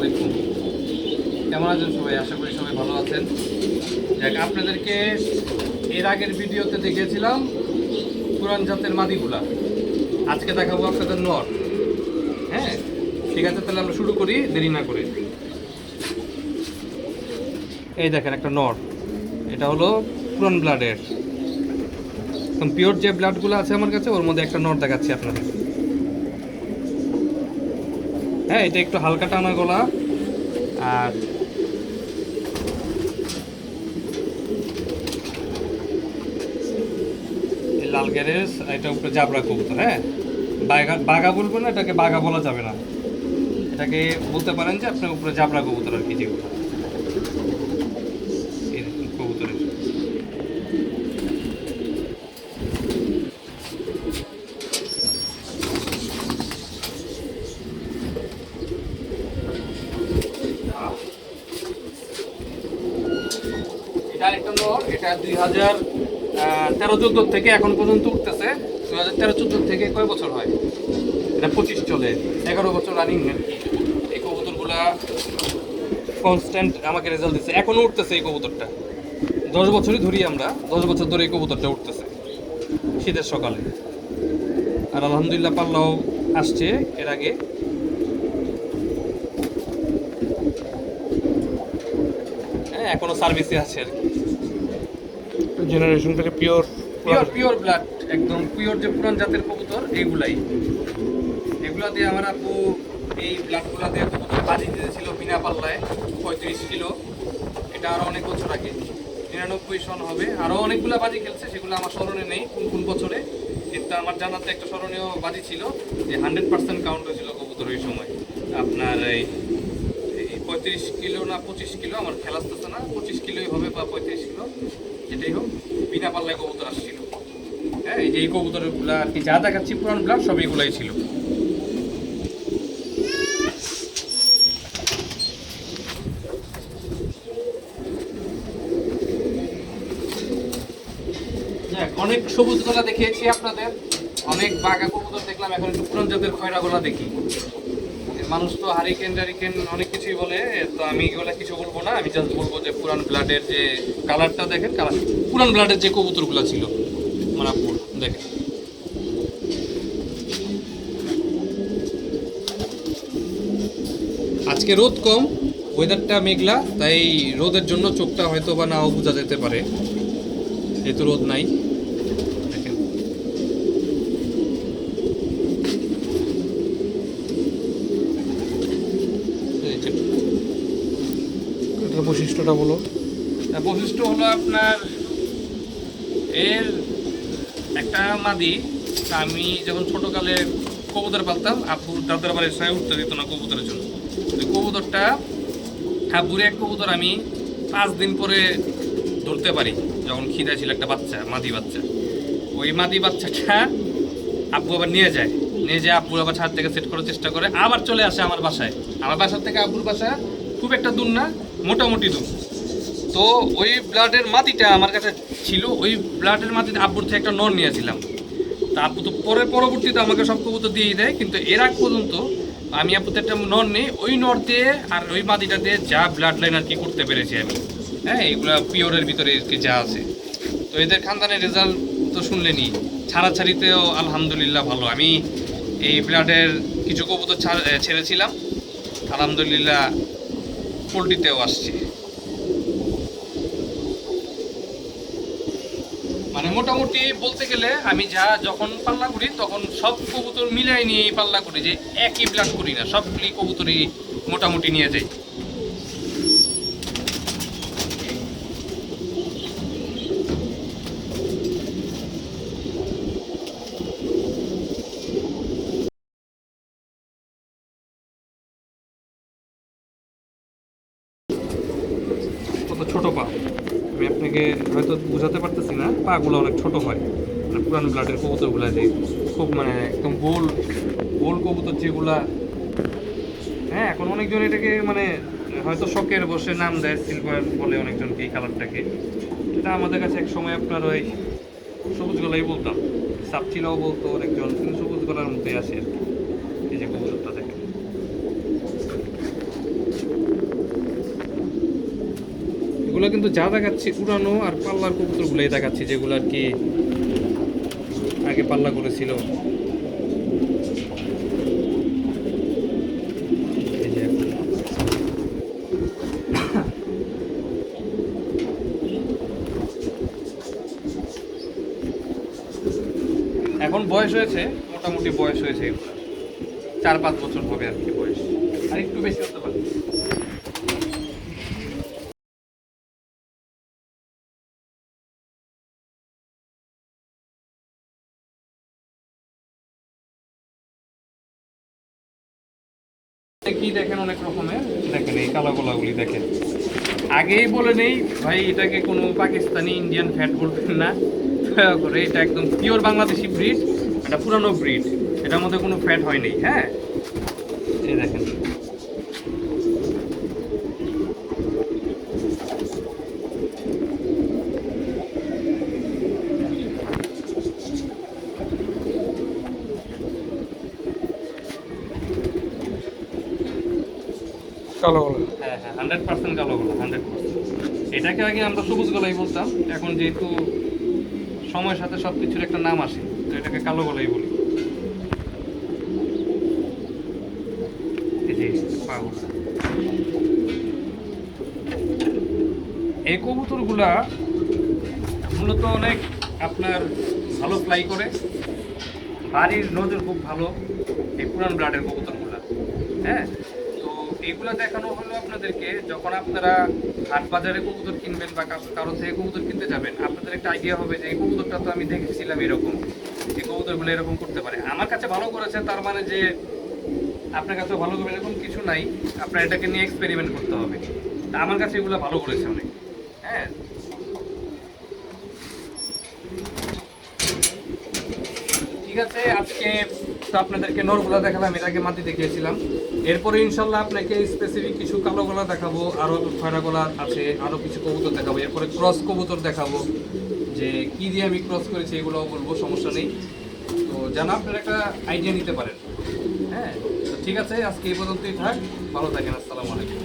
আলাইকুম। কেমন আছেন সবাই? আশা করি সবাই ভালো আছেন। যাক, আপনাদেরকে এর আগের ভিডিওতে দেখিয়েছিলাম পুরান জাতের মাদিগুলা। আজকে দেখাবো আপনাদের নর। হ্যাঁ, ঠিক আছে, তাহলে আমরা শুরু করি দেরি না করে। এই দেখেন একটা নর, এটা হলো পুরান ব্লাডের, একদম পিওর যে ব্লাডগুলো আছে আমার কাছে, ওর মধ্যে একটা নর দেখাচ্ছি আপনাদের। হ্যাঁ, এটা একটু হালকা টানা গলা, আর লাল গ্যারেজ, এটা উপরে জাবরা কবুতর। হ্যাঁ, বাঘা বলবো না, এটাকে বাঘা বলা যাবে না, এটাকে বলতে পারেন যে আপনার উপরে জাবরা কবুতর আর কি, যেগুলো কবুতরের। এটা আরেকটা নর, এটা 2013-14 থেকে এখন পর্যন্ত উঠতেছে। 2013-14 থেকে কয় বছর হয়? এটা 25 চলে, 11 বছর রানিং আর কি। এই কবুতরগুলা কনস্ট্যান্ট আমাকে রেজাল্ট দিচ্ছে, এখনো উঠতেছে এই কবুতরটা। 10 বছরই ধরি আমরা, 10 বছর ধরে এই কবুতরটা উঠতেছে শীতের সকালে। আর আলহামদুলিল্লাহ পাল্লাও আসছে এর আগে। হ্যাঁ, এখনো সার্ভিসে আছে আর কি। জেনারেশন থেকে পিওর পিওর পিওর ব্লাড, একদম পিওর যে পুরান জাতের কবুতর, এইগুলাই। এগুলা দিয়ে আমার আপু এই ব্লাডগুলা দিয়ে কবুতর বাজি দিয়েছিল বিনা পাল্লায় 35 কিলো। এটা আরও অনেক বছর আগে, 99 সন হবে। আরও অনেকগুলা বাজি খেলছে, সেগুলো আমার স্মরণে নেই কোন কোন বছরে, কিন্তু আমার জানাতে একটা স্মরণীয় বাজি ছিল যে 100% কাউন্ট হয়েছিল কবুতর ওই সময়। আপনার এই 35 কিলো না 25 কিলো, আমার খেলা আসতেছে না, 25 কিলোই হবে বা 35 কিলো, যেটাই হোক, বিনা পাল্লায় কবুতর আসছিল। হ্যাঁ, এই যে এই কবুতরগুলো আর কি যা দেখাচ্ছি পুরান ব্লাড, সব এগুলাই ছিল। অনেক সবুজ গলা দেখিয়েছি আপনাদের, অনেক বাঘা কবুতর দেখলাম, এখন একটু পুরান জাতের খয়রা গলা দেখি। মানুষ তো হারিকেন টারিকেন অনেক কিছুই বলে, তো আমি এগুলো কিছু বলবো না। আমি জাস্ট বলবো যে পুরান ব্লাডের যে কালারটা দেখেন, কালার পুরান ব্লাডের যে কবুতরগুলো ছিল আমার আপুর, দেখেন। আজকে রোদ কম, ওয়েদারটা মেঘলা, তাই রোদের জন্য চোখটা হয়তো বা নাও বোঝা যেতে পারে, যেহেতু রোদ নাই। দেখেন, বৈশিষ্ট্যটা বলো। বৈশিষ্ট্য হলো আপনার এর একটা মাদি। আমি যখন ছোটোকালে কবুতর পালতাম, আব্বুর দাদার বাড়ির সাথে উঠতে দিত না কবুতরের জন্য। ওই কবুতরটা, আব্বুর এক কবুতর আমি 5 দিন পরে ধরতে পারি, যখন খিদা ছিল, একটা বাচ্চা, মাদি বাচ্চা। ওই মাদি বাচ্চাটা আব্বু আবার নিয়ে যায়, আব্বুর আবার ছাদ থেকে সেট করার চেষ্টা করে, আবার চলে আসে আমার বাসায়। আমার বাসার থেকে আব্বুর বাসা খুব একটা দূর না, মোটামুটি দূর। তো ওই ব্লাডের মাটিটা আমার কাছে ছিল, ওই ব্লাডের মাটিতে আব্বুর থেকে একটা নর নিয়েছিলাম। তা আব্বু তো পরবর্তীতে আমাকে সব কবুতর দিয়েই দেয়, কিন্তু এর আগ পর্যন্ত আমি আব্বুতে একটা নর নেই, ওই নর দিয়ে আর ওই মাটিটা দিয়ে যা ব্লাড লাইন আর কি করতে পেরেছি আমি। হ্যাঁ, এইগুলা পিওরের ভিতরে যা আছে। তো এদের খানদানের রেজাল্ট তো শুনলেনি, ছাড়াছাড়িতেও আলহামদুলিল্লাহ ভালো। আমি এই ব্লাডের কিছু কবুতর ছেড়েছিলাম, আলহামদুলিল্লাহ পোলট্রিতেও আসছে। মানে মোটামুটি বলতে গেলে আমি যখন পাল্লা করি, তখন সব কবুতর মিলাই নিয়ে পাল্লা করি, যে একই ব্লাড করি না, সবগুলি কবুতরই মোটামুটি নিয়ে যাই। কত ছোট পা, আমি আপনাকে হয়তো বোঝাতে পারতেছি না, পাগুলো অনেক ছোট হয়। মানে পুরান ব্লাডের কবুতরগুলা যে খুব মানে একদম গোল গোল কবুতর যেগুলা। হ্যাঁ, এখন অনেকজন এটাকে মানে হয়তো শখের বসে নাম দেয়, সিলভার বলে অনেকজনকে এই কালারটাকে। এটা আমাদের কাছে এক সময় আপনার ওই সবুজ গলাই বলতাম, সাপচিলাও বলতো অনেকজন, কিন্তু সবুজ গলার মধ্যে আসে আর কি। এই যে কবুতরটা দেখেন, এগুলো কিন্তু যা দেখাচ্ছি উড়ানো আর পাল্লার কবুতরগুলোই দেখাচ্ছি, যেগুলো আর কি আগে পাল্লা করেছিল। এই যে এখন বয়স হয়েছে, মোটামুটি বয়স হয়েছে এগুলো 4-5 বছর হবে আর কি বয়স, আর একটু বেশি হতে পারে। কি দেখেন অনেক রকমের, দেখেন এই কালো গোলাগুলি দেখেন। আগেই বলে নেই ভাই, এটাকে কোনো পাকিস্তানি ইন্ডিয়ান ফ্যাট বলবেন না, দয়া করে। এটা একদম পিওর বাংলাদেশি ব্রিড, এটা পুরানো ব্রিড, এটার মধ্যে কোনো ফ্যাট হয়নি। হ্যাঁ, এই দেখেন কালো গলা। হ্যাঁ হ্যাঁ, 100% কালো গলা, 100%। এটাকে আগে আমরা সবুজ গলাই বলতাম, এখন যেহেতু সময়ের সাথে সব কিছুর একটা নাম আসে, তো এটাকে কালো গলাই বলি। এই যে পাগুলা, এই কবুতরগুলা মূলত অনেক আপনার ভালো ফ্লাই করে, বাড়ির নজর খুব ভালো এই পুরান ব্লাডের কবুতরগুলা। হ্যাঁ, তো এইগুলা দেখানো হলো আপনাদেরকে, যখন আপনারা হাট বাজারে কবুতর কিনবেন বা কারো থেকে কবুতর কিনতে যাবেন, আপনাদের একটা আইডিয়া হবে যে এই কবুতরটা তো আমি দেখেছিলাম এরকম, এই কবুতরগুলো এরকম করতে পারে। আমার কাছে ভালো করেছে তার মানে যে আপনার কাছে ভালো করবে এরকম কিছু নাই, আপনার এটাকে নিয়ে এক্সপেরিমেন্ট করতে হবে। তা আমার কাছে এগুলো ভালো করেছে অনেক। হ্যাঁ, ঠিক আছে, আজকে তো আপনাদেরকে নরগুলা দেখালাম, এর আগে মাটি দেখিয়েছিলাম। এরপরে ইনশাল্লাহ আপনাকে স্পেসিফিক কিছু কালো গলা দেখাবো, আরও খয়রা গলা আছে, আরও কিছু কবুতর দেখাবো। এরপরে ক্রস কবুতর দেখাবো, যে কি দিয়ে আমি ক্রস করেছি এগুলোও বলবো, সমস্যা নেই। তো যেন আপনারা একটা আইডিয়া নিতে পারেন। হ্যাঁ, তো ঠিক আছে, আজকে এই পর্যন্তই থাক, ভালো থাকেন, আসসালামু আলাইকুম।